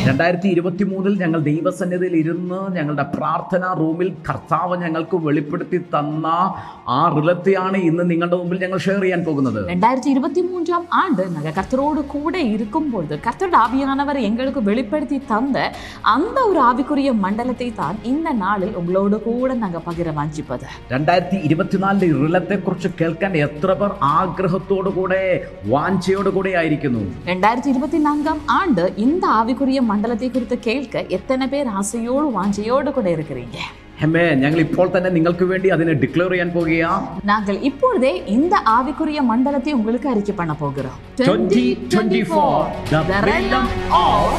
2023 ഞങ്ങൾ ദൈവസന്നിധിയിൽ ഇരുന്ന് ഞങ്ങളുടെ പ്രാർത്ഥനാ റൂമിൽ കർത്താവ് ഞങ്ങൾക്ക് വെളിപ്പെടുത്തി തന്ന ആ റിലത്തെയാണ് ഇന്ന് നിങ്ങളുടെ മുമ്പിൽ ഞങ്ങൾ ഷെയർ ചെയ്യാൻ പോകുന്നത്. 2023 ஆண்டு நாங்கள் கர்த்தரோடு கூட இருக்கும்பொழுது கர்த்தரோட ஆவியானவர் எங்களுக்கு வெளிப்படுத்தி தந்த அந்த ஒரு ஆவிக்குரிய மண்டலத்தை தான் இந்த நாளில் உங்களோடு கூட நாங்கள் பகிர வாஞ்சிப்பது. 2024 റിലത്തെ കുറിച്ച് കേൾക്കാൻ എത്ര പേർ ആഗ്രഹത്തോടു കൂടെ വാഞ്ചയോടു കൂടെ ആയിരിക്കുന്നു? 2024 ஆண்டு இந்த ஆவிக்குரிய மண்டலத்தை குறித்து கேட்க எத்தனை பேர் ஆசையோடு வாஞ்சையோடு கூட இருக்கிறீங்க? ഞങ്ങൾ ഇപ്പോൾ തന്നെ നിങ്ങൾക്ക് വേണ്ടി അതിനെ ഡിക്ലെയർ ചെയ്യാൻ പോകുകയാണ്. நாங்கள் இப்பொழுதே இந்த ஆவிக்குரிய மண்டலத்தை உங்களுக்கு அறிக்கை பண்ண போகிறோம். 2024 the realm of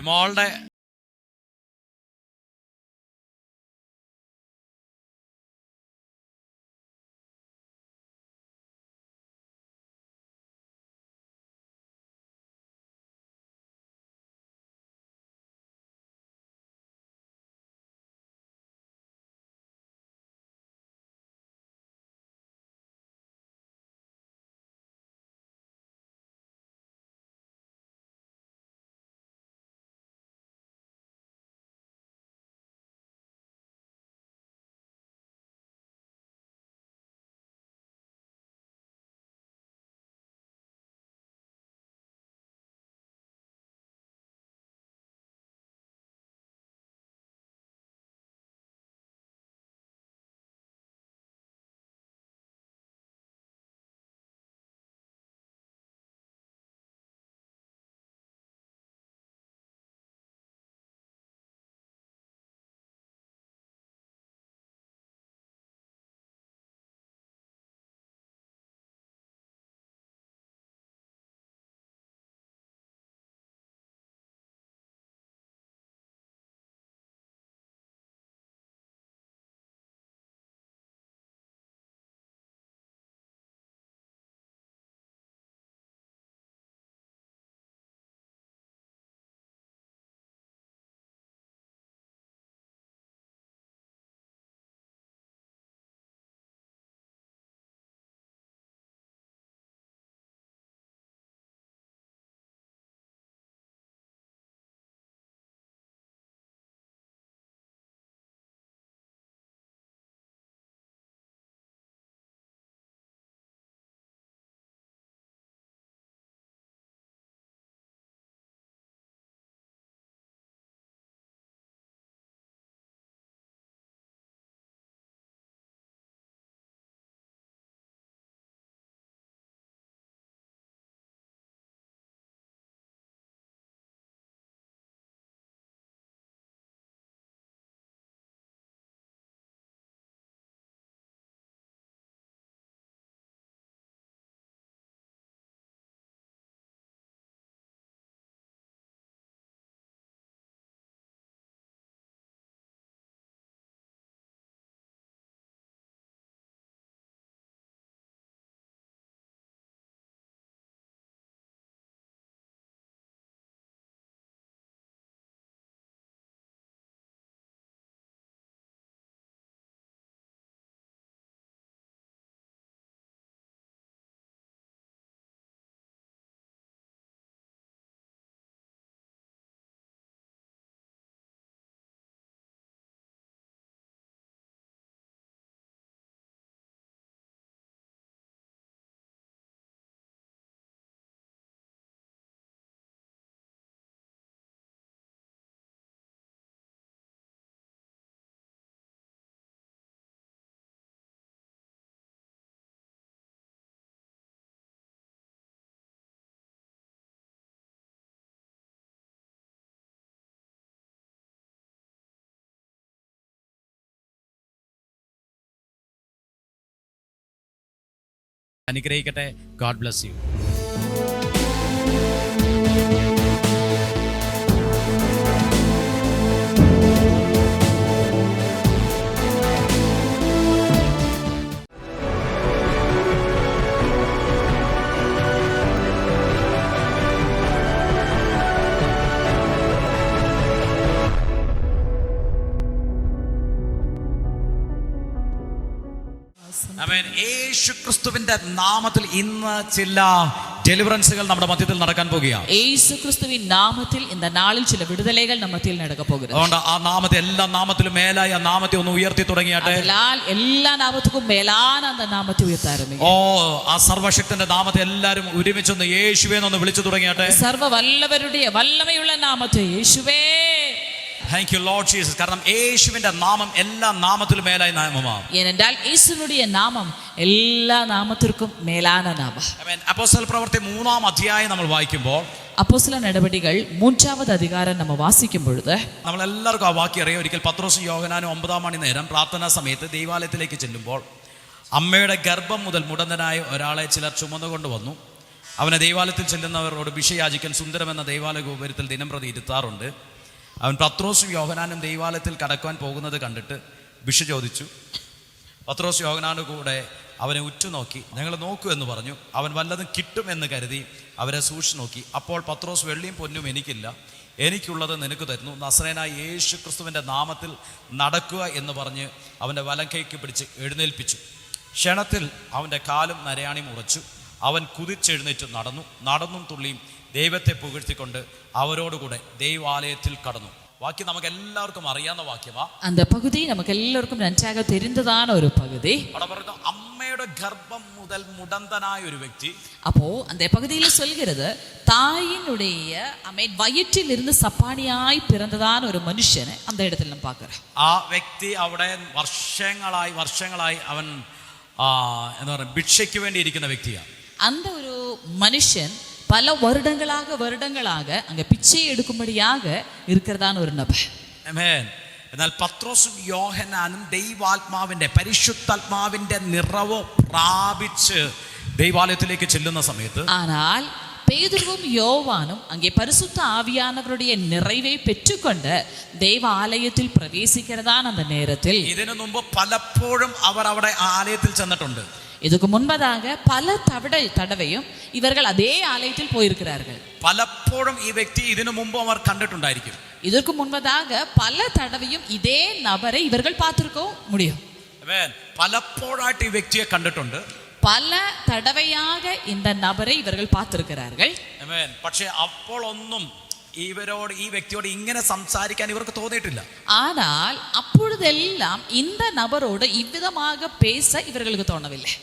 മോളുടെ അനുഗ്രഹിക്കട്ടെ. God bless you. യേശു ക്രിസ്തുവിന്റെ നാമത്തിൽ ഇന്ന് ചില ഡെലിവറൻസുകൾ നമ്മുടെ മധ്യത്തിൽ നടക്കാൻ പോകുകയാണ്. യേശു ക്രിസ്തുവിൻ നാമത്തിൽ இந்த നാളിൽ ചില വിടുതലകൾ നമ്മുടെ മധ്യത്തിൽ നടക്കാൻ പോകുന്നു. അതുകൊണ്ട് ആ നാമത്തെ എല്ലാ നാമത്തിലും മേലായി ആ നാമത്തെ ഒന്ന് ഉയർത്തി തുടങ്ങിയാട്ടെ. എല്ലാ നാമത്തിനും മേലാന அந்த നാമത്തെ ഉയർത്താറുമേ. ആ സർവശക്തന്റെ നാമത്തെ എല്ലാവരും ഒരുമിച്ചൊന്ന് യേശുവേ എന്ന് വിളിച്ചു തുടങ്ങിയാട്ടെ. സർവ വല്ലവരുടെ വല്ലമയുള്ള നാമത്തെ യേശുവേ. Thank you Lord Jesus. കാരണം യേശുവിന്റെ നാമം എല്ലാ നാമത്തിലും മേലായ നാമമാണ്. ஏனென்றால் യേശുവിന്റെ നാമം എല്ലാ നാമത്തിനും മേലാന നാമം. ആമേൻ. അപ്പോസ്തല പ്രവൃത്തി 3-ാം അധ്യായം നമ്മൾ വായിക്കുമ്പോൾ അപ്പോസ്തല നടപടികൾ 3-ാമത് അധികാരം നമ്മൾ വാസിക്കുമ്പോൾ നമ്മൾ എല്ലാവർക്കും ആ വാക്യം അറിയാം. ഒരിക്കൽ പത്രോസും യോഹന്നാനും 9 മണി നേരം പ്രാർത്ഥനാ സമയത്ത് ദൈവാലയത്തിലേക്ക് ചെല്ലുമ്പോൾ അമ്മയുടെ ഗർഭം മുതൽ മുടന്തനായ ഒരാളെ ചിലർ ചുമന്നുകൊണ്ട് വന്നു. അവനെ ദൈവാലയത്തിൽ ചെല്ലുന്നവരോട് ഭിക്ഷ യാചിക്കാൻ സുന്ദരമെന്ന ദൈവാലയ ഗോപുരത്തിൽ ദിനംപ്രതി ഇരുത്താറുണ്ട്. അവൻ പത്രോസും യോഹന്നാനും ദൈവാലയത്തിൽ കടക്കുവാൻ പോകുന്നത് കണ്ടിട്ട് ഭിക്ഷ ചോദിച്ചു. പത്രോസ് യോഹന്നാനും കൂടെ അവനെ ഉറ്റുനോക്കി ഞങ്ങൾ നോക്കൂ എന്ന് പറഞ്ഞു. അവൻ വല്ലതും കിട്ടുമെന്ന് കരുതി അവരെ സൂക്ഷിച്ചു നോക്കി. അപ്പോൾ പത്രോസ് വെള്ളിയും പൊന്നും എനിക്കില്ല, എനിക്കുള്ളത് നിനക്ക് തരുന്നു, നസറേനായ യേശു ക്രിസ്തുവിൻ്റെ നാമത്തിൽ നടക്കുക എന്ന് പറഞ്ഞ് അവൻ്റെ വലങ്കൈക്ക് പിടിച്ച് എഴുന്നേൽപ്പിച്ചു. ക്ഷണത്തിൽ അവൻ്റെ കാലും നരയാണി മുറച്ചു. അവൻ കുതിച്ചെഴുന്നേറ്റ് നടന്നും തുള്ളിയും ദൈവത്തെ പുകഴ്ത്തിക്കൊണ്ട് അവരോടുകൂടെ ദൈവാലയത്തിൽ കടന്നു. വാക്യം നമുക്ക് എല്ലാവർക്കും അറിയാവുന്ന വാക്യമാ. அந்த பகுதி நமக்கு எல்லாருக்கும் நன்றாக தெரிந்ததான ஒரு பகுதி. അവിടെ പറയുന്നു അമ്മയുടെ ഗർഭം മുതൽ മുടന്തനായ ഒരു വ്യക്തി. அப்போ அந்த பகுதியில் சொல்கிறது தாயினுடைய வயிற்றில் இருந்து சப்பானியாய் பிறந்ததான ஒரு மனுஷனை அந்த இடத்துல நம்ம பார்க்கிறோம். ആ വ്യക്തി അവിടെ വർഷങ്ങളായി അവൻ എന്താ പറയുക ഭിക്ഷയ്ക്ക് വേണ്ടി ഇരിക്കുന്ന വ്യക്തിയാണ്. அந்த ஒரு மனுஷன் பல வருடங்களாக அங்க பிச்சை எடுக்கும்படியாக இருக்கிறதான ஒரு நபர். ആമേൻ. എന്നാൽ പത്രോസും യോഹന്നാനും ദൈവാത്മാവിന്റെ പരിശുദ്ധാത്മാവിന്റെ നിറവ് പ്രാപിച്ച് ദൈവാലയത്തിലേക്ക് ചെല്ലുന്ന സമയത്ത് ஆனால் பேதுருவும் யோவானும் அங்கே பரிசுத்த ஆவியானவருடைய நிறைவை பெற்றுக்கொண்டு ദൈവാലയത്തിൽ പ്രവേശിക്കുന്നതാണ് அந்த நேரத்தில் ഇതിനു മുമ്പ് പലപ്പോഴും അവർ അവിടെ ആലയത്തിൽ ചെന്നിട്ടുണ്ട്. இதுக்கு முன்பதாக பல தடவையும் இவர்கள் அதே ஆலயத்தில் போயிருக்கிறார்கள். പലപ്പോഴും ഈ വ്യക്തി ഇതിനു മുമ്പ് അവർ കണ്ടിട്ടുണ്ടായിരിക്കും. இதற்கு முன்பதாக பல தடவையும் இதே நபரை இவர்கள் பார்த்திருக்க முடியும். പലപ്പോഴായിട്ട് ഈ വ്യക്തിയെ കണ്ടിട്ടുണ്ട്. പല തടവയാക இந்த நபரை இவர்கள் பார்த்திருக்கிறார்கள். പക്ഷേ അപ്പോൾ ഒന്നും ഇവരോട് ഈ വ്യക്തിയോട് ഇങ്ങനെ സംസാരിക്കാൻ ഇവർക്ക് തോന്നിയിട്ടില്ല. ஆனால் அப்பொழுதெல்லாம் இந்த நபரோடு இவ்விதமாக பேச இவர்களுக்கு தோணவில்லை.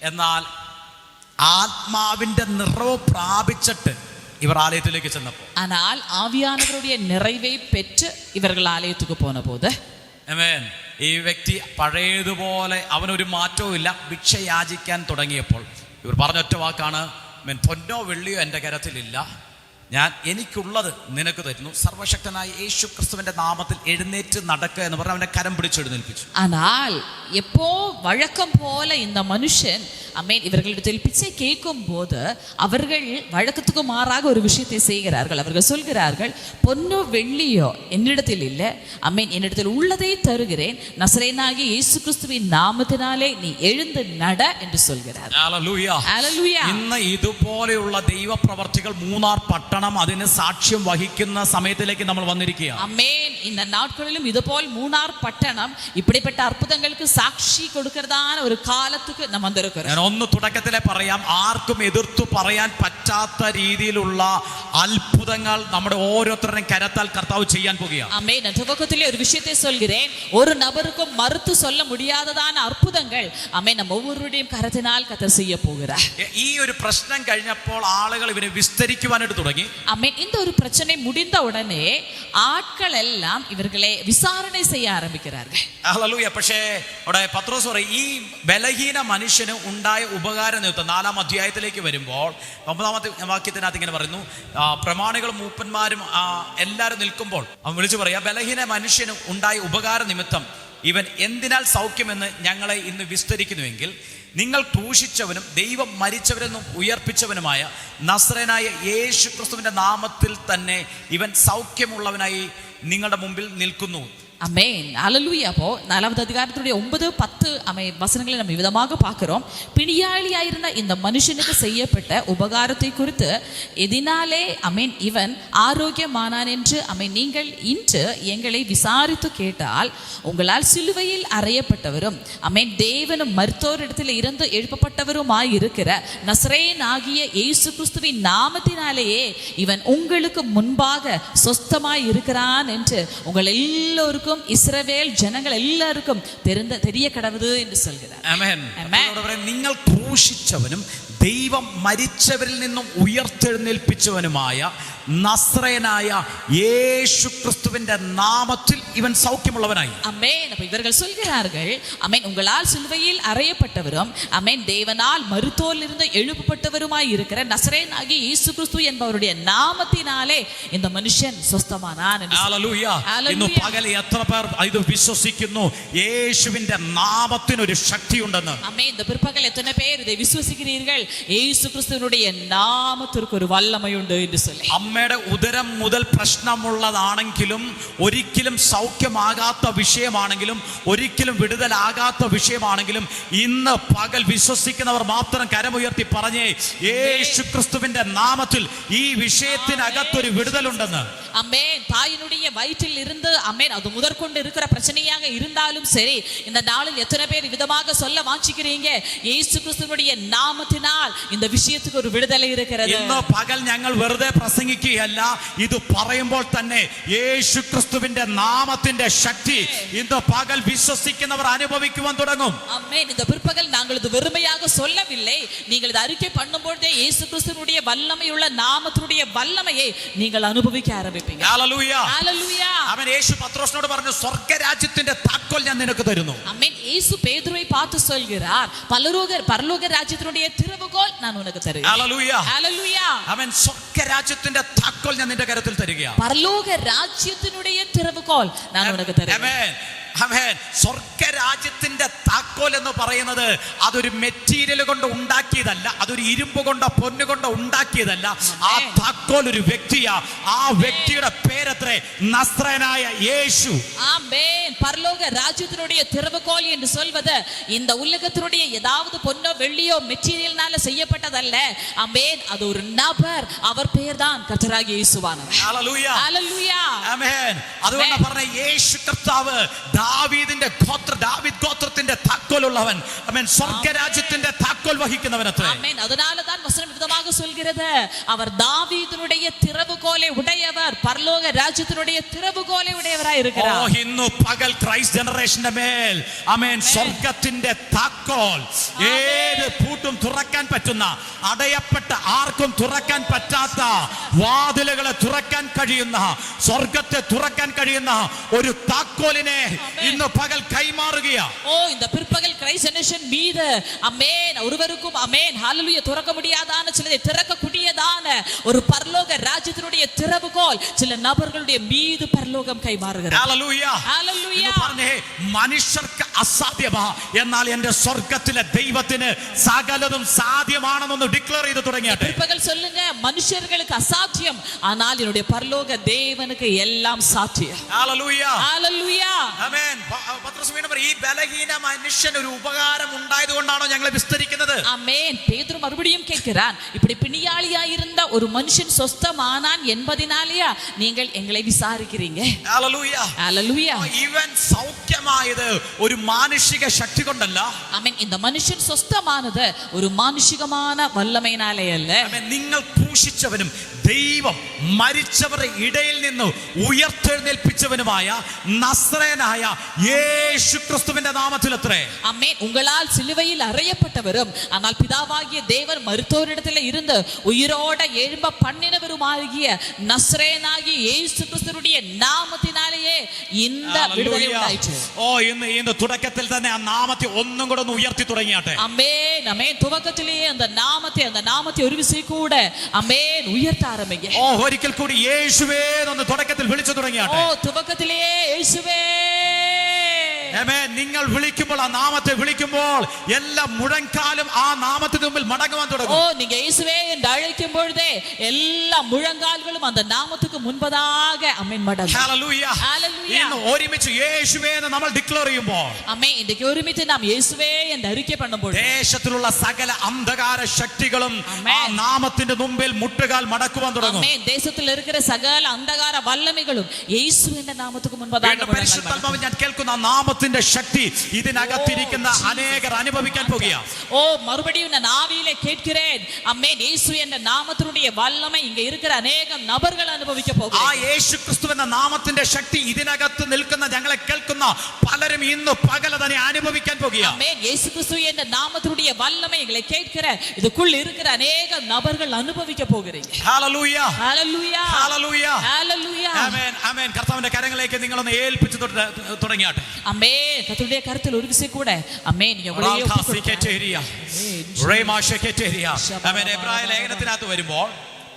എന്നാൽ ആത്മാവിന്റെ നിറവ് പ്രാപിച്ചിട്ട് ഇവർ ആലയത്തിലേക്ക് ചെന്നപ്പോൾ ஆனால் ஆவியானவருடைய நிறைவை பெற்று ഇവர்கள் ആലയத்துக்கு പോനപോது ഈ വ്യക്തി പഴയതുപോലെ അവനൊരു മാറ്റവും ഇല്ല. ഭിക്ഷ യാചിക്കാൻ തുടങ്ങിയപ്പോൾ ഇവർ പറഞ്ഞൊറ്റ വാക്കാണ്, പൊന്നോ വെള്ളിയോ എൻ്റെ കരത്തിലില്ല, ഞാൻ എനിക്കുള്ളത് നിനക്ക് തരുന്നു, സർവശക്തനായ യേശു ക്രിസ്തുവിന്റെ നാമത്തിൽ എഴുന്നേറ്റ് നടക്കുക എന്ന് പറഞ്ഞ് അവന്റെ കരം പിടിച്ച് എഴുന്നേൽപ്പിച്ചു. ஆனால் எப்போ வழக்கம் போல இந்த மனுஷன் இவர்களிடத்தில் பிச்சை கேட்கும் போது அவர்கள் வழக்கத்துக்கு மாறாக ஒரு விஷயத்தை செய்கிறார்கள். அவர்கள் சொல்கிறார்கள், பொன்னோ வெள்ளியோ என்னிடத்தில் இல்லை, என்னிடத்தில் உள்ளதை தருகிறேன், நசரேயனாகிய இயேசு கிறிஸ்துவின் നാമത്തിനാലേ നീ എഴുந்து നട എന്ന് சொல்கிறார். ഹല്ലേലൂയ. ഹല്ലേലൂയ. ഇന്ന് ഇതുപോലെയുള്ള ദൈവപ്രവർത്തികൾ മൂന്നാർ പട്ടണം അതിന് സാക്ഷ്യം വഹിക്കുന്ന സമയത്തിലേക്ക് നമ്മൾ വന്നിരിക്കുകയാണ്. ആമേൻ. இந்த நாட்களிலும் இதுபோல் மூணார் பட்டணம் இப்படிப்பட்ட அற்புதங்களுக்கு சாட்சி கொடுக்கிறதான ஒரு காலத்துக்கு நம்ம வந்திருக்கிறோம். ഒന്ന് തുടക്കത്തിലെ പറയാം, ആർക്കും എതിർത്തു പറയാൻ പറ്റാത്ത രീതിയിലുള്ള അത്ഭുതങ്ങൾ നമ്മുടെ ഓരോരുത്തരുടെയും കരത്താൽ കർത്താവ് ചെയ്യാൻ പോകുകയാണ്. ആമേൻ. துவக்கத்திலே ஒரு விஷயத்தை சொல்கிறேன், ஒரு நபருக்கும் மறுத்து சொல்ல முடியாததான அற்புதங்கள் நம்ம ஒவ்வொருவருடையும் கரத்தினால் கர்த்தர் செய்ய போகிறார். ഈ ഒരു പ്രശ്നം കഴിഞ്ഞപ്പോൾ ആളുകൾ ഇവരെ വിസ്തരിക്കുവാനായിട്ട് തുടങ്ങി. ആമേൻ. இந்த ஒரு பிரச்சனை முடிந்த உடனே ஆட்கள் எல்லாம் இவர்களை விசாரணை செய்ய ஆரம்பிக்கிறார்கள். ഹല്ലേലൂയ. പക്ഷേ അവിടെ പത്രോസ് പറയും, ഈ ബലഹീന മനുഷ്യന് ഉണ്ടായ ഉപകാര നിമിത്തം 4-ാം അധ്യായത്തിലേക്ക് വരുമ്പോൾ 9-ാമത്തെ വാക്യത്തിനകത്ത് ഇങ്ങനെ പറയുന്നു, പ്രമാണികളും മൂപ്പന്മാരും എല്ലാവരും നിൽക്കുമ്പോൾ അവൻ വിളിച്ചു പറയാ, ബലഹീന മനുഷ്യന് ഉണ്ടായ ഉപകാര നിമിത്തം ഇവൻ എന്തിനാൽ സൗഖ്യമെന്ന് ഞങ്ങളെ ഇന്ന് വിസ്തരിക്കുന്നുവെങ്കിൽ നിങ്ങൾ ക്രൂശിച്ചവനും ദൈവം മരിച്ചവരെന്നും ഉയർപ്പിച്ചവനുമായ നസ്രയനായ യേശു ക്രിസ്തുവിൻ്റെ നാമത്തിൽ തന്നെ ഇവൻ സൗഖ്യമുള്ളവനായി നിങ്ങളുടെ മുമ്പിൽ നിൽക്കുന്നു. அமேன் அல்லேலூயா. அப்போ 4வது அதிகாரத்துடைய 9, 10 வசனங்களை நம்ம விதமாக பார்க்கிறோம். பிணியாளியாயிருந்த இந்த மனுஷனுக்கு செய்யப்பட்ட உபகாரத்தை குறித்து எதினாலே அமேன் இவன் ஆரோக்கியமானான் என்று நீங்கள் இன்று எங்களை விசாரித்து கேட்டால் உங்களால் சிலுவையில் அறையப்பட்டவரும் தேவனும் மருத்துவரிடத்தில் இருந்து எழுப்பப்பட்டவருமாய் இருக்கிற நசரேயன் ஆகிய இயேசு கிறிஸ்துவின் நாமத்தினாலேயே இவன் உங்களுக்கு முன்பாக சொஸ்தமாய் இருக்கிறான் என்று உங்கள் எல்லோருக்கும் இஸ்ரவேல் ஜனங்கள் எல்லாருக்கும் தெரிய கடவுது என்று சொல்கிறார். ആമേൻ. നിങ്ങൾ ക്രൂശിച്ചവനും ദൈവം മരിച്ചവരിൽ നിന്നും ഉയർത്തെഴുന്നേൽപ്പിച്ചവനുമായ നസ്രയനായ യേശു ക്രിസ്തുവിന്റെ നാമത്തിൽ ഇവൻ സൗഖ്യമുള്ളവനായി. ஆமென். அப்ப இவர்கள் சொல்கிறார்கள் ஆமென் உங்களால் சிலுவையில் அறையப்பட்டவரும் ஆமென் தேவனால் மருத்தோரிலிருந்து எழுப்பப்பட்டவருமாய் இருக்கிற நசரேயனாகிய இயேசு கிறிஸ்து என்பவருடைய நாமத்தினாலே இந்த மனுஷன் சொஸ்தமானான். ഹല്ലേലൂയ. ഇന്ന് പകൽ എത്ര പേർ ഇത് വിശ്വസിക്കുന്നു? യേശുവിന്റെ നാമത്തിന് ഒരു ശക്തിയുണ്ടെന്ന്. ஆமென். இந்த பிற்பகல் எத்தனை பேர் இதை விசுவாசிக்கிறீர்கள்? இயேசு கிறிஸ்துவினுடைய நாமத்திற்கு ஒரு வல்லமை உண்டு என்று சொல்லி. അമ്മയുടെ ഉദരം മുതൽ പ്രശ്നമുള്ളതാണെങ്കിലും ഒരിക്കലും സൗഖ്യമാകാത്ത വിഷയമാണെങ്കിലും ഒരിക്കലും വിടുതലാകാത്ത വിഷയമാണെങ്കിലും ഇന്ന് പകൽ വിശ്വസിക്കുന്നവർ മാത്രം കരമുയർത്തി പറഞ്ഞേ, യേശു ക്രിസ്തുവിന്റെ നാമത്തിൽ ഈ വിഷയത്തിനകത്തൊരു വിടുതലുണ്ടെന്ന്. அமேன். தாயினுடைய வயிற்றில் இருந்து அமேன் அது முதற்கொண்டு இருக்கிற பிரச்சனையாக இருந்தாலும் சரி, இந்த நாளில் எத்தனை பேர் விதமாக சொல்ல வாஞ்சிக்கிறீங்க? இயேசு கிறிஸ்துவினுடைய நாமத்தினால் இந்த விஷயத்துக்கு ஒரு விடுதலை இருக்கிறது. ഇന്ന് പകൽ ഞങ്ങൾ വെറുതെ പ്രസംഗിക്കുകയല്ല, ഇത് പറയുമ്പോൾ തന്നെ യേശു ക്രിസ്തുവിന്റെ നാമത്തിന്റെ ശക്തി ഇന്ന് പകൽ വിശ്വസിക്കുന്നവർ അനുഭവിക്കുവാൻ തുടങ്ങും. ஆமென். இந்த பிற்பகல் நாங்கள் இது வெறுமையாக சொல்லவில்லை, நீங்கள் இது அறிக்கை பண்ணும்போதே இயேசு கிறிஸ்துவினுடைய வல்லமையுள்ள நாமத்தினுடைய வல்லமையை நீங்கள் அனுபவிக்க ஆரம்பிப்பீங்க. ഹല്ലേലൂയ. ஹalleluya. അവൻ യേശു പത്രോസിനോട് പറഞ്ഞു, സ്വർഗ്ഗരാജ്യത്തിന്റെ താക്കോൽ ഞാൻ നിനക്ക് തരുന്നു. ஆமென். இயேசு பேதுருவை பார்த்து சொல்கிறார், பரலோக ராஜ்யத்தினுடைய திறவுகோல் நான் உனக்கு தருகிறேன். ഹല്ലേലൂയ. ஹalleluya. അവൻ സ്വർഗ്ഗരാജ്യത്തിന്റെ താക്കോൽ ഞാൻ നിന്റെ കരത്തിൽ തരികയാണ്. பரலோக ராஜ்யத்தினுடைய திறவுகோல் நான் உனக்கு தருகிறேன். ആമേൻ. ആമേൻ. സ്വർഗ്ഗരാജ്യത്തിന്റെ താക്കോൽ എന്ന് പറയുന്നത് അതൊരു മെറ്റീരിയൽ കൊണ്ട് ഉണ്ടാക്കിയതല്ല, അതൊരു ഇരുമ്പ് കൊണ്ടോ പൊന്നു കൊണ്ടോ ഉണ്ടാക്കിയതല്ല. ആ താക്കോൽ ഒരു വ്യക്തിയാ. ആ വ്യക്തിയുടെ പേരത്രേ നസ്രയനായ യേശു. ஆமென். பரலோக ராஜ்யத்தினுடைய திறவுகோல் என்று சொல்வது இந்த உலகத்தினுடைய ஏதாவது பொன்னோ வெள்ளியோ மெட்டீரியல்னால செய்யப்பட்டதல்ல. ஆமென். அது ஒரு நபர், அவர் பேர்தான் கர்த்தராகிய இயேசுவானவர். ഹല്ലേലൂയ. ஹalleluya. ആമേൻ. അതുകൊണ്ട് പറഞ്ഞ യേശു കർത്താവ് ദാവീദിന്റെ ദാവീദ് ഗോത്രത്തിന്റെ താക്കോലുള്ളവൻ. ആമേൻ. സ്വർഗ്ഗരാജ്യത്തിന്റെ താക്കോൽ വഹിക്കുന്നവനത്രേ. ஆமென். அதனால தான் வசனம் விதமாக சொல்கிறது, அவர் தாவீதினுடைய திறவுகோலை உடையவர், பரலோக ராஜ்யத்தினுடைய திறவுகோலை உடையவராய் இருக்கிறார். ഓ, ഇന്ന് പകൽ ക്രൈസ്റ്റ് ജനറേഷന്റെ മേൽ ആമേൻ സ്വർഗ്ഗത്തിന്റെ താക്കോൽ, ഏത് പൂട്ടും തുറക്കാൻ പറ്റുന്ന, അടയപ്പെട്ട ആർക്കും തുറക്കാൻ പറ്റാത്ത വാതിലുകളെ തുറക്കാൻ കഴിയുന്ന, സ്വർഗ്ഗത്തെ തുറക്കാൻ കഴിയുന്ന ഒരു താക്കോലിനെ ഇന്ന് പകൽ കൈമാറുകയാ. ஓ, இந்த பிற்பகல் கிரைஸ்ட் ஜெனரேஷன் மீது ஆமென் ஒருவருக்கும் ஆமென் ஹalleluya துறக்க முடியாதான சிலதை திறக்கக்கூடியதான ஒரு பரலோக ராஜ்யத்தினுடைய திறவுகோல் சில நபர்களுடைய மீது பரலோகம் கைமாறுகிறது. ഹല്ലേലൂയ. ഹല്ലേലൂയ. പറഞ്ഞേ, മനുഷ്യർക്ക് അസാധ്യമാ, എന്നാൽ എന്റെ സ്വർഗ്ഗത്തിലെ ദൈവത്തിന് സകലതും സാധ്യമാണെന്നൊന്ന് ഡിക്ലെയർ ചെയ്ത് തുടങ്ങിയാട്ടെ. பிற்பகல் சொல்லுங்க, மனுஷர்களுக்கு அசாத்தியம், ஆனால் என்னுடைய பரலோக தேவனுக்கு எல்லாம் சாத்தியம். ഹല്ലേലൂയ. ஹalleluya. ആമേൻ. പത്രോസ് വീണ്ടും പറയും, ഈ ബലഹീന മനുഷ്യന് ഒരു ഉപകാരം ഉണ്ടായതുകൊണ്ടാണോ ഞങ്ങൾ വിസ്തരിക്കുന്നത്? ஆமென். பேதுரு மறுபடியும் கேட்கிறான், இப்படி பிணியாளியா இருந்த ஒரு மனுஷன் சொஸ்தமானான் என்பதினாலேயா நீங்கள் எங்களை விசாரிக்கிறீங்க? ഹല്ലേലൂയ. ஹalleluya. ഇവൻ സൗഖ്യമായത് ഒരു മാനുഷിക ശക്തി കൊണ്ടല്ല. ஆமென். இந்த மனுஷன் சொஸ்தமானது ஒரு மானுഷികமான വല്ലമയിനാലേ അല്ല. ആമേൻ. നിങ്ങൾ ക്രൂശിച്ചവനും ദൈവം മരിച്ചവരുടെ ഇടയിൽ നിന്ന് ഉയർത്തെഴുന്നേൽപ്പിച്ചവനുമായ നസ്രയനായ യേശു ക്രിസ്തുവിന്റെ നാമത്തിലത്രേ. ஆமென். உங்களால் சிலுவையில் அறையப்பட்டவரும் ஆனால் பிதாவாகிய தேவன் மருத்துவரிடத்தில் இருந்து உயிரோட எழும்ப பண்ணினவருமாகிய நஸ்ரேயனாகிய இயேசு கிறிஸ்துவினுடைய நாமத்தினாலேயே இந்த விடுதலை உண்டாயிற்று. ഓ, ഇന്ന് തുടക്കത്തിൽ തന്നെ ആ നാമത്തെ ഒന്നും കൂടെ ഒന്ന് ഉയർത്തി തുടങ്ങിയാട്ടെ. ஆமென். ஆமென். துவக்கத்திலேயே அந்த நாமத்தை ஒரு விசை கூட ஆமென் உயர்த்த ஆரம்பிங்க. ഓ, ഒരിക്കൽ കൂടി യേശുവേ എന്ന് തുടക്കത്തിൽ വിളിച്ചു തുടങ്ങിയാട്ടെ. ஓ, துவக்கத்திலேயே இயேசுவே. ആമേൻ. നിങ്ങൾ വിളിക്കുമ്പോൾ, ആ നാമത്തെ വിളിക്കുമ്പോൾ എല്ലാ മുഴങ്കാലും ആ നാമത്തിന് മുമ്പിൽ മടങ്ങുവാൻ ஓ തുടങ്ങും. நீங்க இயேசுவே என்று அழைக்கும் பொழுதே எல்லா முழங்கால்களும் அந்த நாமத்துக்கு முன்பதாக அமேன் மடங்கும். ഹല്ലേലൂയ. ஹalleluya. ഇന്ന് ഒരുമിച്ച് യേശുവേ എന്ന് നമ്മൾ ഡിക്ലെയർ ചെയ്യുമ്പോൾ அமேன். இன்றைக்கு ஒருமித்து நாம் இயேசுவே என்று அறிக்கை பண்ணும்போது ദേശത്തിലുള്ള സകല അന്ധകാര ശക്തികളും ആമേൻ. ആ നാമത്തിന്റെ മുമ്പിൽ മുട്ടുകാൽ മടക്കുവാൻ തുടങ്ങും. அமேன். தேசத்தில் இருக்கிற சகல அந்தகார வல்லமைகளும் இயேசுவின் நாமத்துக்கு முன்பதாக വീണ്ടും പരിശുദ്ധാത്മാവ് ഞാൻ കേൾക്കുന്ന ആ നാമത്തിന്റെ ശക്തി ഇതിനകത്തിരിക്കുന്ന അനേകർ അനുഭവിക്കാൻ പോകുകയാണ്. ஓ மறுபடியும் நான் ஆவியிலே கேட்கிறேன். அமேன். இயேசு என்ற நாமத்தினுடைய வல்லமை இங்க இருக்கிற அநேக நபர்கள் அனுபவிக்க ആ போகிறார்கள். യേശു ക്രിസ്തു എന്ന നാമത്തിന്റെ ശക്തി ഇതിനകത്ത് നിൽക്കുന്ന ഞങ്ങളെ കേൾക്കുന്ന പലരും ഇന്ന് പകല തന്നെ അനുഭവിക്കാൻ പോകുകയാണ്. ஆமென். இயேசு கிறிஸ்து என்ற நாமத்தினுடைய வல்லமை எங்களை கேட்கிற இதுக்குள் இருக்கிற அநேக நபர்கள் அனுபவிக்க போகிறீங்க. ഹല്ലേലൂയ. ஹalleluya. ഹല്ലേലൂയ. ஹalleluya. ആമേൻ. ആമേൻ. കർത്താവിന്റെ കരങ്ങളിലേക്ക് നിങ്ങളൊന്ന് ഏൽപ്പിച്ചു തുടങ്ങിയാട്ടെ. ஆமென். கர்த்தருடைய கரத்தில் ஒரு விசை கூட ஆமென். நீங்க உங்களையே ആമേൻ. എബ്രായ ലേഖനത്തിനകത്ത് വരുമ്പോൾ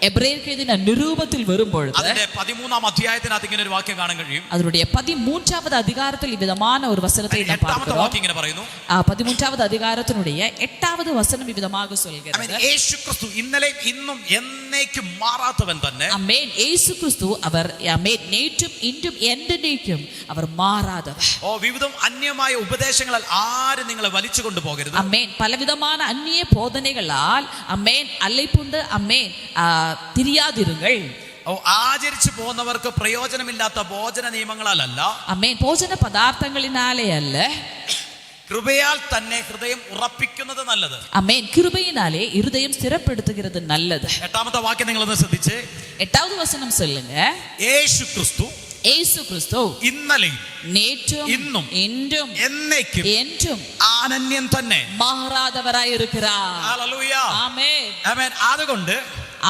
എബ്രയർക്ക് എഴുതിയ നിരൂപത്തിൽ വരുമ്പോൾ അതിന്റെ 13-ാം അധ്യായത്തിനകത്ത് ഇങ്ങനെ ഒരു വാക്യം കാണാൻ കഴിയും. அதனுடைய 13வது அதிகாரத்தில் இவ்விதமான ஒரு வசனத்தை நாம் பார்க்கிறோம். വാക്യം ഇങ്ങനെ പറയുന്നു. 13வது அதிகாரத்தினுடைய 8வது வசனம் இவ்விதமாக சொல்கிறது. യേശു ക്രിസ്തു ഇന്നലെയും ഇന്നും എന്നേക്കും മാറാത്തവൻ തന്നെ. ஆமென். இயேசு கிறிஸ்து அவர் ஆமென் நேற்றும் இன்றும் என்றென்றைக்கும் அவர் மாறாதவர். ഓ വിവിധം അന്യമായ ഉപദേശങ്ങളാൽ ആരും നിങ്ങളെ വലിച്ചു കൊണ്ടുപോകരുത്. ஆமென். பலவிதமான அந்நிய போதனைகளால் ஆமென் அலைப்புண்டு ஆமென் திரியாதிருங்கள். ഓ ആചരിച്ചു പോകുന്നവർക്ക് പ്രയോജനമില്ലാത്ത ഭോജന നിയമങ്ങളാലല്ല, ஆமென் ഭോജന പദാർത്ഥങ്ങളിനാലേ അല്ല, കൃപയാൽ തന്നെ ഹൃദയം ഉറപ്പിക്കുന്നത് നല്ലത്. ஆமென் கிருபையினாலே இருதயம் ஸ்திரப்படுத்துகிறது நல்லது. 8-ാമത്തെ വാക്യം നിങ്ങളൊന്ന് ശ്രദ്ധിച്ച്. 8வது வசனம் சொல்லுங்க. യേശു ക്രിസ്തു இயேசு கிறிஸ்து ഇന്നലെയും நேற்றும் ഇന്നും இன்றும் എന്നേക്കും என்றும் അനന്യം തന്നെ. மாறாதவராய் இருக்கிறார். ഹല്ലേലൂയ. ஆமென். ആമേൻ. അതുകൊണ്ട്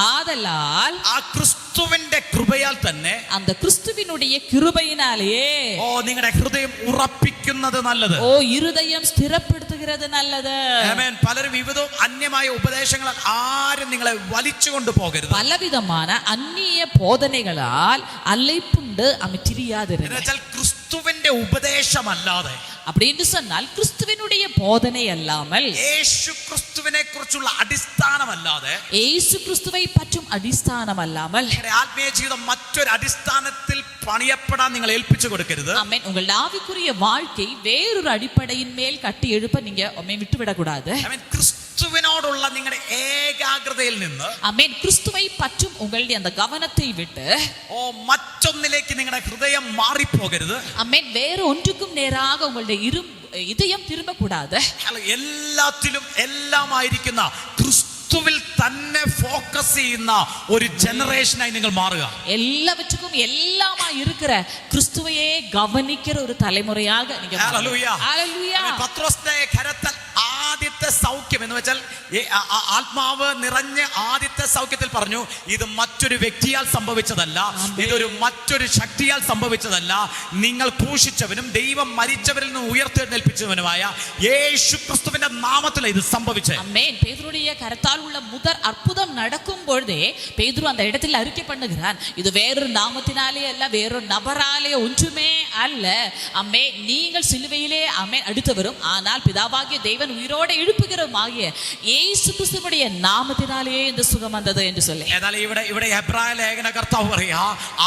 ஆதலால் ആ ക്രിസ്തുവിന്റെ കൃപയാൽ തന്നെ அந்த கிறிஸ்துவினுடைய கிருபையினாலே ഓ നിങ്ങളുടെ ഹൃദയം ഉറപ്പിക്കുന്നത് നല്ലത്. ஓ இருதயம் ஸ்திரப்படுத்துகிறது நல்லது. ആമേൻ. പലരും വിവിധവും അന്യമായ ഉപദേശങ്ങളാൽ ആരും നിങ്ങളെ വലിച്ചു കൊണ്ടുപോകരുത്. பலவிதமான அந்நிய போதனைகளால் அலைப்புண்டு அமைத்திரியாதிருங்க. എന്നുവെച്ചാൽ ക്രിസ്തുവിന്റെ ഉപദേശമല്ലാതെ, அப்படின்னு சொன்னால் கிறிஸ்துவினுடைய போதனை அல்லாமல், യേശു ക്രിസ്തുവിനെ കുറിച്ചുള്ള അടിസ്ഥാനമല്ലാതെ இயேசு கிறிஸ்துவை பற்றும் அடிஸ்தானம் அல்லாமல் നിങ്ങളുടെ ആത്മീയ ജീവിതം മറ്റൊരു അടിസ്ഥാനത്തിൽ പണിയപ്പെടാൻ നിങ്ങൾ ഏൽപ്പിച്ചു കൊടുക്കരുത്. ஆமென். உங்கள் ஆவிக்குரிய வாழ்க்கை வேறொரு அடிப்படையின் மேல் கட்டி எழுப்ப நீங்க விட்டுவிடக் கூடாது. ആമേൻ. ക്രിസ്തുവിനോടുള്ള നിങ്ങളുടെ ഏകാഗ്രതയിൽ നിന്ന് ஆமென். கிறிஸ்துவை பற்றும் உங்களுடைய அந்த கவனத்தை விட்டு ഓ മറ്റൊന്നിലേക്ക് നിങ്ങളുടെ ഹൃദയം മാറിപ്പോകരുത്. ஆமென் வேற ஒன்றுக்கும் நேராக உங்களுடைய இதயம் திரும்ப கூடாது. എല്ലാത്തിലും എല്ലാമായിരിക്കുന്ന ക്രിസ്തുവിൽ തന്നെ ഫോക്കസ് ചെയ്യുന്ന ഒരു ജനറേഷനായി നിങ്ങൾ മാറുക. எல்லாவற்றுக்கும் எல்லாமா இருக்கிற கிறிஸ்துவையே கவனிக்கிற ஒரு தலைமுறையாக நீங்க மாறுங்க. ഹല്ലേലൂയ. ഹല്ലേലൂയ. പത്രോസിന്റെ കരത്തിൽ ആദ്യത്തെ സൗഖ്യം എന്ന് വെച്ചാൽ ആത്മാവ് നിറഞ്ഞ ആദ്യത്തെ സൗഖ്യത്തിൽ പറഞ്ഞു, ഇത് മറ്റൊരു വ്യക്തിയാൽ സംഭവിച്ചതല്ല, ഇതൊരു മറ്റൊരു ശക്തിയാൽ സംഭവിച്ചതല്ല, നിങ്ങൾ ക്രൂശിച്ചവനും ദൈവം മരിച്ചവരിൽ നിന്ന് ഉയർത്തെഴുന്നേൽപ്പിച്ചവനുമായ യേശു ക്രിസ്തുവിന്റെ നാമത്തിൽ ഇത് സംഭവിച്ചത്. ஆமென். பேதுருடைய கரத்தால் உள்ள முதல் அற்புதம் நடக்கும் பொழுதே பேதுரு அந்த இடத்தில் அறிக்கை பண்ணுகிறான், இது வேறொரு நாமத்தினாலே அல்ல, வேறொரு நபராலே ஒன்றுமே அல்ல. ஆமென். நீங்கள் சிலுவையிலே ஆமென் அடுத்தவரும் ஆனால் பிதாவாகிய தேவன் உயிரோடு எழுப்புகிறவரும் ஆகிய இயேசு கிறிஸ்துவினுடைய നാമത്തിനാലേ இந்த സുഖം വന്നത് എന്ന് சொல்லி. എന്നാൽ ഇവിടെ എബ്രായ ലേഖന കർത്താവ് പറയാ,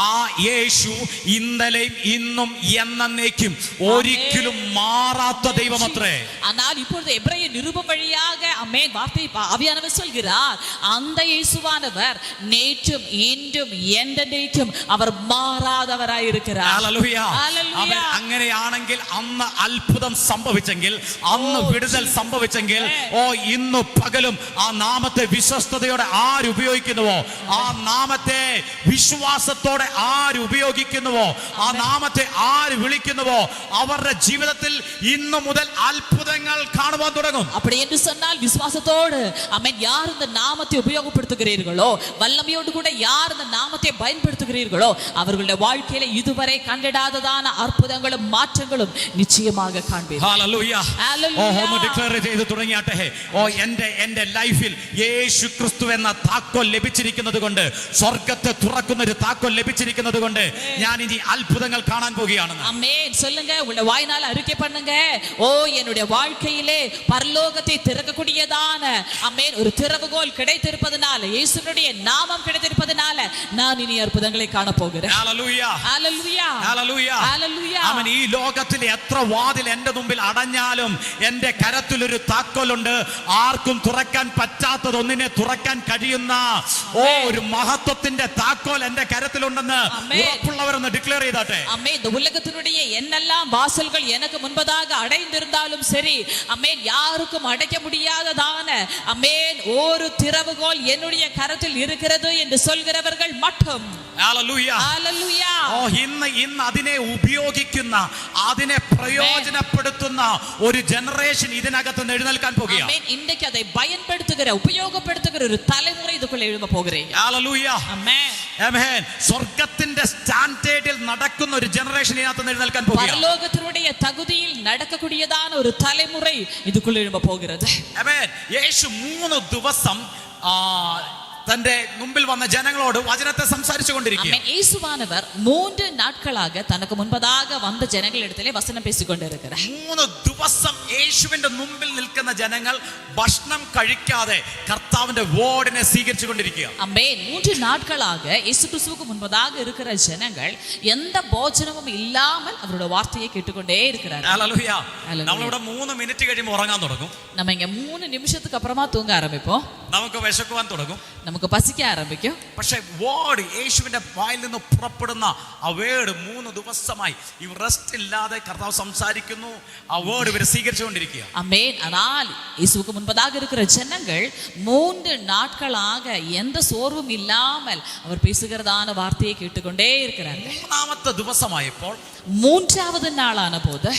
ആ യേശു ഇന്നലെയും ഇന്നും എന്നേക്കും ഒരിക്കലും മാറാത്ത ദൈവമത്രേ. ஆனால் இப்பொழுது எபிரேய நிருபம் வழியாக ஆமென் வார்த்தை ஆவியானவர் சொல்கிறார், அந்த இயேசுவானவர் நேற்றும் இன்றும் என்றென்றைக்கும் அவர் മാറാதவராய் இருக்கிறார். ഹല്ലേലൂയ. ഹല്ലേലൂയ. അങ്ങനെയാണെങ്കിൽ അന്ന് അത്ഭുതം സംഭവിച്ചെങ്കിൽ, അന്ന് വിടുതൽ സംഭവിച്ചെങ്കിൽ, ഓ ഇന്ന് പകലും ആ നാമത്തെ വിശ്വസ്തയോടെ ആരുപയോഗിക്കുന്നുവോ, ആ നാമത്തെ വിശ്വാസത്തോടെ ആരുപയോഗിക്കുന്നുവോ, ആ നാമത്തെ ആര് വിളിക്കുന്നുവോ, അവരുടെ ജീവിതത്തിൽ ഇന്നു മുതൽ അത്ഭുതങ്ങൾ കാണുവാൻ തുടങ്ങും. அப்படி என்று சொன்னால் விசுவாசத்தோடு ஆமென் யார் இந்த நாமத்தை உபயோகப்படுத்துகிறீர்களோ, வல்லமையோடு கூட யார் இந்த நாமத்தை பயன்படுத்துகிறீர்களோ, அவர்களுடைய வாழ்க்கையில இதுவரை കണ്ടിടാത്തதான അത്ഭുതങ്ങളും മാറ്റങ്ങളും നിശ്ചയமாக காண்பீர்கள். ഹല്ലേലൂയ. ഹല്ലേലൂയ. ഒന്ന് ഡിക്ലെയർ ചെയ്ത് തുടങ്ങി. ഒരുങ്ങിയാട്ടെ. ഓ എൻ്റെ ലൈഫിൽ യേശു ക്രിസ്തു എന്ന താക്കോൽ ലഭിച്ചിരിക്കുന്നത് കൊണ്ട്, സ്വർഗത്തെ തുറക്കുന്ന ഒരു താക്കോൽ ലഭിച്ചിരിക്കുന്നത് കൊണ്ട് ഞാൻ ഇനി അത്ഭുതങ്ങൾ കാണാൻ പോവുകയാണെന്ന്. ஆமென் சொல்லுங்க. உங்களுடைய வாய்னால அறிக்கை பண்ணுங்க. ஓ என்னுடைய வாழ்க்கையிலே பரலோகத்தை திறக்கக்கூடியதான ஆமென் ஒரு திறவுகோல் கிடைத்திருப்பதனால, இயேசுவினுடைய நாமம் கிடைத்திருப்பதனால நான் இனி அற்புதங்களை காண போகிறேன். ഹല്ലേലൂയ ஹalleluya ഹല്ലേലൂയ ஹalleluya. അവൻ ഈ ലോകത്തിൽ എത്ര വാതിൽ എൻ്റെ മുമ്പിൽ അടഞ്ഞാലും എൻ്റെ കരത്തിൽ ഒരു താക്കോലുണ്ട്. ആർക്കും തുറക്കാൻ പറ്റാത്തതൊന്നിനെ തുറക്കാൻ കഴിയുന്ന ഒരു മഹത്വത്തിന്റെ താക്കോൽ എൻ്റെ കരത്തിലുണ്ടെന്ന് ഉറപ്പുള്ളവരെന്ന് ഡിക്ലെയർ ചെയ്താട്ടെ. அம்மே இந்த உலகத்தினுடைய என்னெல்லாம் வாசல்கள் எனக்கு முன்பதாக அடைந்திருந்தாலும் சரி, அம்மேன் யாருக்கும் அடைக்க முடியாததான அம்மேன் ஒரு திறவுகோல் என்னுடைய கரத்தில் இருக்கிறது என்று சொல்கிறவர்கள் மட்டும் ഹല്ലേലൂയ ഹല്ലേലൂയ. ഇന്ന് അതിനെ ഉപയോഗിക്കുന്ന, അതിനെ പ്രയോജനപ്പെടുത്തുന്ന ഒരു ജനറേഷൻ ഇതിനകത്ത് എഴുന്നേൽക്കാൻ പോകുകയാണ്. ஆமென். இன்றைக்கு அதை பயன்படுத்துகிற, உபயோகப்படுத்துகிற ஒரு தலைமுறை இதுக்குள்ள எழும்ப போகிறீங்க. ഹല്ലേലൂയ ஆமென் ആമേൻ. സ്വർഗ്ഗത്തിന്റെ സ്റ്റാൻഡേർഡിൽ നടക്കുന്ന ഒരു ജനറേഷൻ ഇതിനകത്ത് എഴുന്നേൽക്കാൻ പോകുകയാണ്. பரலோகத்தினுடைய தகுதியில் நடக்கக்கூடியதான ஒரு தலைமுறை இதுக்குள்ள எழும்ப போகிறது. ആമേൻ. യേശു 3 ദിവസം തന്റെ മുമ്പിൽ വന്ന ജനങ്ങളോട് വചനത്തെ സംസാരിച്ചു കൊണ്ടിരിക്കുക. இயேசுவானவர் 3 நாட்களாக தனக்கு முன்பதாக வந்த ஜனங்களிடத்திலே வசனம் பேசிக்கொண்டிருக்கிறார். 3 ദിവസം യേശുവിന്റെ മുമ്പിൽ നിൽക്കുന്ന ജനങ്ങൾ ഭക്ഷണം കഴിക്കാതെ കർത്താവിന്റെ വേർഡിനെ സ്വീകരിച്ചു കൊണ്ടിരിക്കുക. ஆமென். 3 நாட்களாக இயேசு கிறிஸ்துவுக்கு முன்பதாக இருக்கிற ஜனங்கள் எந்த போஜனமும் இல்லாமல் அவருடைய வார்த்தையை கேட்டுக்கொண்டே இருக்கிறார்கள். ഹല്ലേലൂയ. നമ്മളിവിടെ 3 മിനിറ്റ് കഴിയുമ്പോൾ ഉറങ്ങാൻ തുടങ്ങും. நம்ம இங்க 3 நிமிஷத்துக்கு அப்புறமா தூங்க ஆரம்பிப்போம். നമുക്ക് വിശക്കുവാൻ തുടങ്ങും. നമുക്ക് പസിക്കാൻ ആരംഭിക്കും. പക്ഷേ വേർഡ്, യേശുവിന്റെ വായിൽ നിന്ന് പുറപ്പെടുന്ന ആ വേർഡ് 3 ദിവസമായി ഇവർ റെസ്റ്റ് ഇല്ലാതെ കർത്താവ് സംസാരിക്കുന്നു. ആ വേർഡ് ഇവർ സ്വീകരിച്ചുകൊണ്ടിരിക്കുക. ஆமென். ஆனால் இயேசுவுக்கு முன்பதாக இருக்கிற ஜனங்கள் 3 நாட்களாக எந்த சோர்வும் இல்லாமல் அவர் பேசுகிறதான வார்த்தையை கேட்டுக்கொண்டே இருக்கிறார்கள். 3ാമത്തെ ദിവസമായപ്പോൾ, 3வது நாளான போது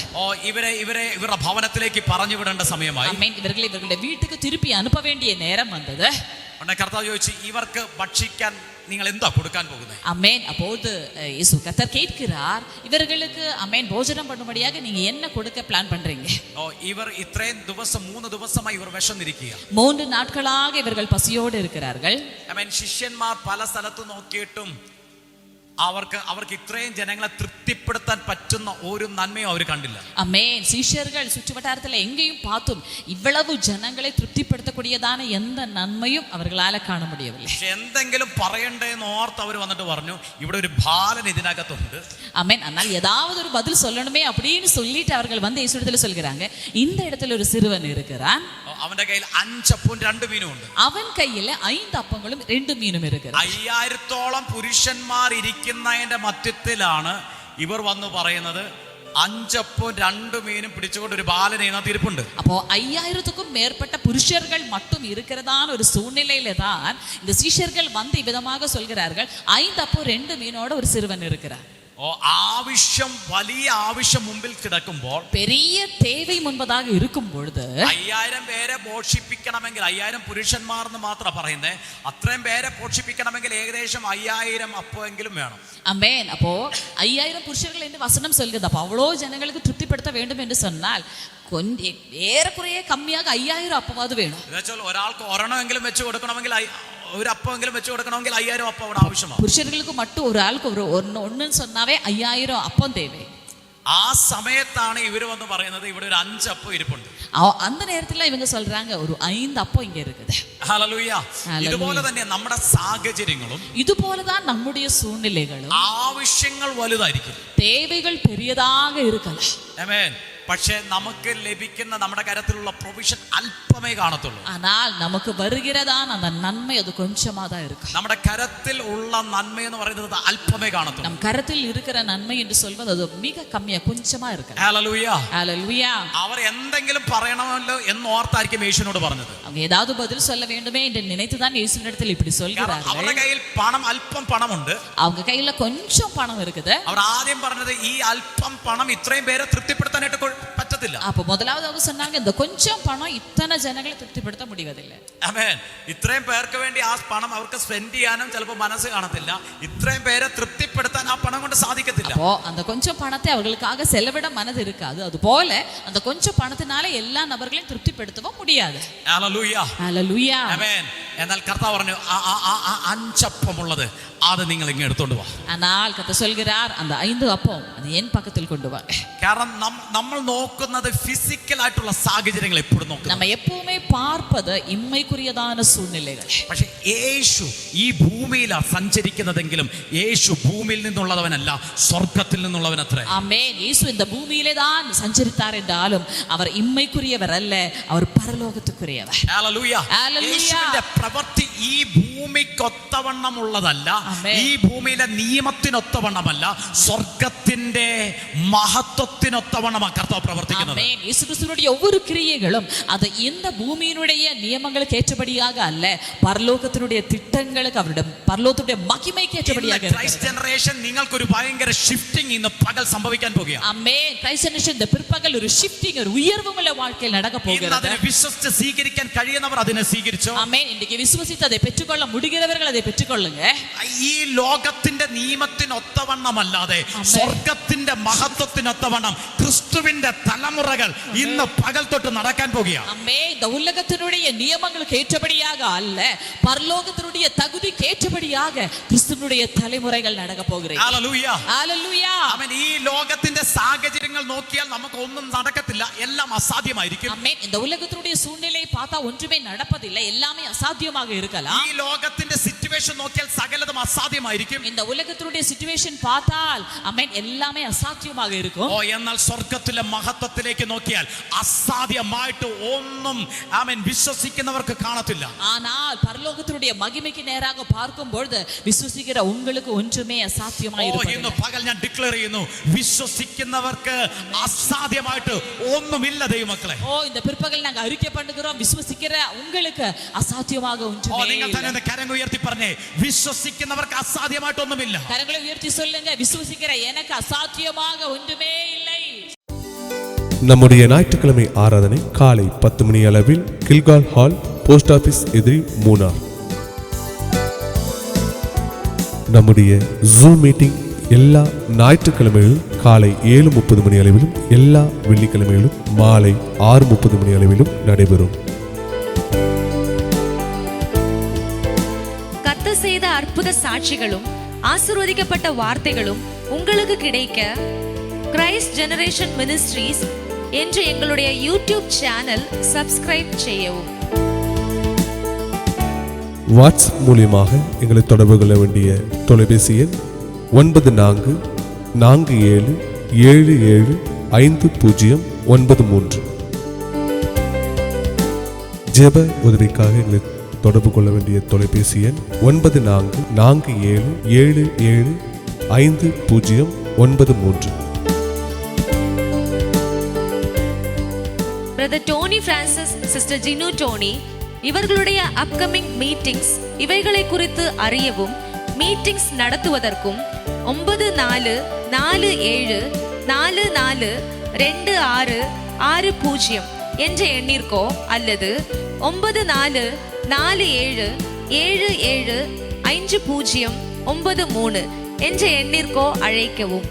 ഇവരുടെ ഭവനത്തിലേക്ക് പറഞ്ഞു വിടേണ്ട സമയമായി. ஆமென். இவர்களை இவர்களுடைய வீட்டுக்கு திருப்பி அனுப்ப வேண்டிய நேரம் வந்தது. ഉടനെ കർത്താവ് ചോദിച്ചു, ഇവർക്ക് ഭക്ഷിക്കാൻ നിങ്ങൾ എന്താ കൊടുക്കാൻ പോകുന്നത്? ஆமென். அப்போது இயேசு கர்த்தர் கேட்கிறார், இவர்களுக்கு ஆமென் போஜனம் பண்ணும்படியாக நீங்க என்ன கொடுக்க பிளான் பண்றீங்க? ഇവർ ഇത്രയും ദിവസം 3 ദിവസമായി ഇവർ വിശന്നിരിക്കുക. 3 நாட்களாக இவர்கள் பசியோடு இருக்கிறார்கள். ആമേൻ. ശിഷ്യന്മാർ പല സ്ഥലത്ത് നോക്കിയിട്ടും അവർക്ക് ഇത്രയും ജനങ്ങളെ തൃപ്തിപ്പെടുത്താൻ പറ്റുന്ന ഒരു നന്മയും അവർ കണ്ടില്ല. ஆமென். சீஷர்கள் சுற்றுவட்டாரத்தில் எங்கேயும் பார்த்தும் இவ்வளவு ஜனங்களை திருப்திப்படுத்தக்கூடியதான எந்த நன்மையும் அவர்களால காண முடியவில்லை. പക്ഷെ എന്തെങ്കിലും പറയണ്ടേ എന്ന് ഓർത്ത് അവർ വന്നിട്ട് പറഞ്ഞു, ഇവിടെ ഒരു ബാലൻ ഇതിനകത്തുണ്ട്. ஆமென். ஆனால் ஏதாவது ஒரு பதில் சொல்லணுமே அப்படின்னு சொல்லிட்டு அவர்கள் வந்து இயேசுவிடத்தில் சொல்கிறாங்க, இந்த இடத்துல ஒரு சிறுவன் இருக்கிறான். അവന്റെ കയ്യിൽ 5 അപ്പവും 2 മീനും ഉണ്ട്. അവൻ കയ്യിൽ 5 അപ്പങ്ങളും 2 മീനും ഇരിക്കുന്നു. 5000-ഓളം പുരുഷന്മാർ ഇരിക്കുന്നതിന്റെ മധ്യത്തിലാണ് ഇവർ വന്ന് പറയുന്നത്, 5 അപ്പവും 2 മീനും പിടിച്ചുകൊണ്ട് ഒരു ബാലൻ ഇതിനകത്ത് ഇരിപ്പുണ്ട്. அப்போ 5000க்கும் மேற்பட்ட புருஷர்கள் மட்டும் இருக்கிறதான ஒரு சூழ்நிலையில தான் இந்த சீஷர்கள் வந்து இவ்விதமாக சொல்கிறார்கள், 5 அப்போ 2 மீனோட ஒரு சிறுவன் இருக்கிறார். ആവശ്യം, വലിയ ആവശ്യം മുമ്പിൽ കിടക്കുമ്പോൾ, பெரிய தேவை முன்பதாக இருக்கும் பொழுது 5000 പേരെ പോഷിപ്പിക്കണമെങ്കിൽ, 5000 പുരുഷന്മാർ എന്ന് മാത്രം പറയുന്നത്, അത്രയും പേരെ പോഷിപ്പിക്കണമെങ്കിൽ ഏകദേശം 5000 അപ്പമെങ്കിലും വേണം. ஆமென். அப்போ 5000 புருஷர்கள் என்று வசனம் சொல்கிறது. அப்போ அவ்வளோ ஜனங்களுக்கு திருப்திப்படுத்த வேண்டும் என்று சொன்னால் கொஞ்சம் ஏறக்குறைய கம்மியாக 5000 அப்பவாது வேணும். എന്നുവെച്ചാൽ ഒരാൾക്ക് ഒരെണ്ണമെങ്കിലും വെച്ച് കൊടുക്കണമെങ്കിൽ, ഒരു അപ്പമെങ്കിലും വെച്ച് കൊടുക്കണമെങ്കിൽ 5000 അപ്പം അവിടെ ആവശ്യമാണ്. புருஷர்களுக்கு மட்டும் ஒரு ஆளுக்கு ஒன்னு சொன்னாவே 5000 அப்பம் தேவை. ആ സമയത്താണ് ഇവർ വന്ന് പറയുന്നത്, ഇവിടെ ഒരു 5 അപ്പം ഇരിപ്പുണ്ട്. அந்த நேரத்துல இவங்க சொல்றாங்க, ஒரு 5 அப்பம் இங்க இருக்குது. ഹല്ലേലൂയ. ഇതുപോലെ തന്നെ നമ്മുടെ സാഹചര്യങ്ങളും இதுபோலதான் நம்முடைய சூழ்நிலைகளும், ആവശ്യങ്ങൾ വലുതായിരിക്കും, தேவைகள் பெரியதாக இருக்கலாம். ആമേൻ. പക്ഷേ നമുക്ക് ലഭിക്കുന്ന നമ്മുടെ കരത്തിലുള്ള പ്രൊവിഷൻ അല്പമേ കാണത്തുള്ളൂ. ஆனால் நமக்கு வருகிறதான அந்த நன்மை அது கொஞ்சமா தான் இருக்கும். നമ്മുടെ കരത്തിൽ ഉള്ള നന്മ എന്ന് പറയുന്നത് അല്പമേ കാണത്തുള്ളൂ. நம் கரத்தில் இருக்கிற நன்மை என்று சொல்வது அது மிக கம்மியா கொஞ்சமா இருக்கு. ഹല്ലേലൂയ. ஹல்லேலூயா. അവർ എന്തെങ്കിലും പറയണമല്ലോ എന്ന് ഓർത്തായിരിക്കും യേശുവിനോട് പറഞ്ഞത്. அவங்க ஏதாவது பதில் சொல்ல வேண்டுமே என்று நினைத்துதான் இயேசுவினிடத்தில் இப்படி சொல்கிறார்கள். അവരുടെ കയ്യിൽ അല്പം പണമുണ്ട്. அவங்க கையில கொஞ்சம் பணம் இருக்குது. അവർ ആദ്യം പറഞ്ഞത്, ഈ അല്പം പണം ഇത്രയും പേരെ തൃപ്തിപ്പെടുത്താനായിട്ട് പറ്റത്തില്ല. പറ്റത്തില്ല. அப்போ முதலாவது அவங்க சொன்னாங்க இந்த கொஞ்சம் பணம் இத்தனை ஜனங்களை திருப்திப்படுத்த முடிவதில்லை. ആമേൻ. ഇത്രയും പേർക്ക് വേണ്ടി ആ പണം അവർക്ക് സ്പെൻഡ് ചെയ്യാനും ചിലപ്പോൾ മനസ്സ് കാണത്തില്ല. ഇത്രയും പേരെ തൃപ്തിപ്പെടുത്താൻ ആ പണം കൊണ്ട് സാധിക്കത്തില്ല. அப்போ அந்த கொஞ்சம் பணத்தை அவர்களுக்காக செலவிட மனது இருக்காது. அதுபோல அந்த கொஞ்சம் பணத்தினால எல்லா நபர்களையும் திருப்திப்படுத்தவும் முடியாது. ഹല്ലേലൂയ. ஹல்லேலூயா. ആമേൻ. എന്നാൽ കർത്താവ് പറഞ്ഞു അഞ്ചപ്പമുള്ളത് അത് നിങ്ങൾ ഇങ്ങ് എടുത്തോണ്ട് വാ. ஆனால் கர்த்தர் சொல்கிறார் அந்த 5 அப்பம் அது என் பக்கத்தில் கொண்டு வா. കാരണം നമ്മൾ നോക്കുന്നത് ഫിസിക്കൽ ആയിട്ടുള്ള സാഹചര്യങ്ങൾ എപ്പോഴും നോക്കുന്നു. நம்ம எப்பவுமே பார்ப்பது இம்மைக்குரியதான சூழ்நிலைகள். പക്ഷേ യേശു ഈ ഭൂമിയിലാണ് സഞ്ചരിക്കുന്നതെങ്കിലും യേശു ഭൂമിയിൽ നിന്നുള്ളവനല്ല, സ്വർഗ്ഗത്തിൽ നിന്നുള്ളവനത്രേ. ஆமென். இயேசு இந்த பூமியிலே தான் சஞ்சரித்தார் என்றாலும் அவர் இம்மைக்குரியவர் அல்ல, அவர் பரலோகத்துக்குரியவர். ഹല്ലേലൂയ. യേശുവിന്റെ പ്രവൃത്തി ഈ ഭൂമിക്കൊത്തവണ്ണമുള്ളതല്ല, ഈ ഭൂമിയിലെ നിയമത്തിനൊത്തവണ്ണമല്ല, സ്വർഗത്തിന്റെ മഹത്വത്തിനൊത്തവണ്ണമാണ് കർത്താവ് പ്രവർത്തിക്കുന്നത്. ஆமென். இயேசு கிறிஸ்துவினுடைய ஒவ்வொரு கிரியைகளும் அது இந்த பூமியினுடைய நியமங்களுக்கு ஏற்றபடியாக அல்ல, பரலோகத்தினுடைய திட்டங்களுக்கு அவருடைய பரலோகத்துடைய மகிமைக்கு ஏற்றபடியாக இருக்கிறது. ക്രൈസ്റ്റ് ജനറേഷൻ നിങ്ങൾക്കൊരു ഭയങ്കര ഷിഫ്റ്റിംഗ് ഇന്ന് പകൽ സംഭവിക്കാൻ പോകുകയാണ്. ஆமென். கிரைஸ்ட் ஜெனரேஷன் இந்த பிற்பகல் ஒரு ஷிஃப்டிங், ஒரு உயர்வுமுள்ள வாழ்க்கையில் நடக்க போகிறது. അതിനെ വിശ്വസിച്ച് സ്വീകരിക്കാൻ കഴിയുന്നവർ അതിനെ സ്വീകരിച്ചു. ஆமென். இன்றைக்கு விசுவாசித்து அதை பெற்றுக்கொள்ள முடிகிறவர்கள் அதை பெற்றுக்கொள்ளுங்க. ഈ ലോകത്തിന്റെ നിയമത്തിനൊത്തവണ്ണമല്ലാതെ സ്വർഗത്തിന്റെ മഹത്വത്തിനൊത്തവണ്ണം ക്രിസ്തുവിന്റെ തലമുറകൾ ഇന്ന് പകൽ തൊട്ട് നടക്കാൻ പോകുകയാണ്. ஆமென். இந்த உலகத்தினுடைய நியமங்களுக்கு ஏற்றபடியாக அல்ல, பரலோகத்தினுடைய தகுதிக்கு ஏற்றபடியாக கிறிஸ்துவினுடைய தலைமுறைகள் நடக்க போகிறது. ഹല്ലേലൂയ. ஹல்லேலூயா. ആമേൻ. ഈ ലോകത്തിന്റെ സാഹചര്യങ്ങൾ നോക്കിയാൽ നമുക്ക് ഒന്നും നടക്കത്തില്ല, എല്ലാം അസാധ്യമായിരിക്കും. ஆமென். இந்த உலகத்தினுடைய சூழ்நிலை பார்த்தா ஒன்றுமே நடப்பதில்லை, எல்லாமே அசாத்தியமாக இருக்கலாம். ഈ ലോകത്തിന്റെ സിറ്റുവേഷൻ നോക്കിയാൽ സകലതും അസാധ്യമായിരിക്കും. இந்த உலகத்தினுடைய சிச்சுவேஷன் பார்த்தால் ஆமென் எல்லாமே அசாத்தியமாக இருக்கும். എന്നാൽ സ്വർഗത്തിലെ മഹത്വത്തിലേക്ക് നോക്കിയാൽ അസാധ്യമായിട്ട് ഒന്നും ആമേൻ വിശ്വസിക്കുന്നവർക്ക് കാണത്തില്ല. ஆனால் பரலோகத்தினுடைய மகிமைக்கு நேராக பார்க்கும் பொழுது விசுவாசிக்கிற உங்களுக்கு ஒன்றுமே அசாத்தியமாக ഇന്ന് இருப்பதில்லை. പകൽ ഞാൻ ഡിക്ലെയർ ചെയ്യുന്നു, വിശ്വസിക്കുന്നവർക്ക് അസാധ്യമായിട്ട് ഒന്നുമില്ല ദൈവമക്കളെ. இந்த பிற்பகல் நாங்க அறிக்கை பண்ணுகிறோம், விசுவாசிக்கிற உங்களுக்கு அசாத்தியமாக ஒன்றுமே നിങ്ങൾ இல்லை. തന്നെ കരങ്ങൾ ഉയർത്തി പറഞ്ഞേ, വിശ്വസിക്കുന്നവർക്ക് അസാധ്യമായിട്ടൊന്നുമില്ല. கரங்களை உயர்த்தி சொல்லுங்க, விசுவாசிக்கிற எனக்கு அசாத்தியமாக ஒன்றுமே இல்லை. நம்முடைய ஞாயிற்றுக்கிழமை ஆராதனை காலை 10 மணி அளவில் கில்கால் ஹால், போஸ்ட் ஆபீஸ் எதிரி, மூனார். நம்முடைய ஜூம் மீட்டிங் எல்லா ஞாயிற்றுக்கிழமைகளிலும் காலை 7:30 மணி அளவிலும் எல்லா வெள்ளிக்கிழமைகளிலும் மாலை 6:30 மணி அளவிலும் நடைபெறும். கர்த்தர் செய்த அற்புத சாட்சிகளும் ஆசீர்வதிக்கப்பட்ட வார்த்தைகளும் உங்களுக்கு கிடைக்க கிரைஸ்ட் ஜெனரேஷன் மினிஸ்ட்ரீஸ் என்ற எங்களுடைய யூடியூப் சேனல் சப்ஸ்கிரைப் செய்யவும். வாட்ஸ்அப் மூலியமாக எங்களை தொடர்பு கொள்ள வேண்டிய தொலைபேசி எண் 9447775093. ஜெப உதவிக்காக எங்களை தொடர்பு கொள்ள வேண்டிய தொலைபேசி எண் 9447775093. Brother Tony Francis, sister Jinu Tony இவர்களுடைய அப்கமிங் மீட்டிங்ஸ் இவைகளை குறித்து அறியவும் மீட்டிங்ஸ் நடத்துவதற்கும் 9447442660 என்ற எண்ணிற்கோ அல்லது 9447775093 என்ற எண்ணிற்கோ அழைக்கவும்.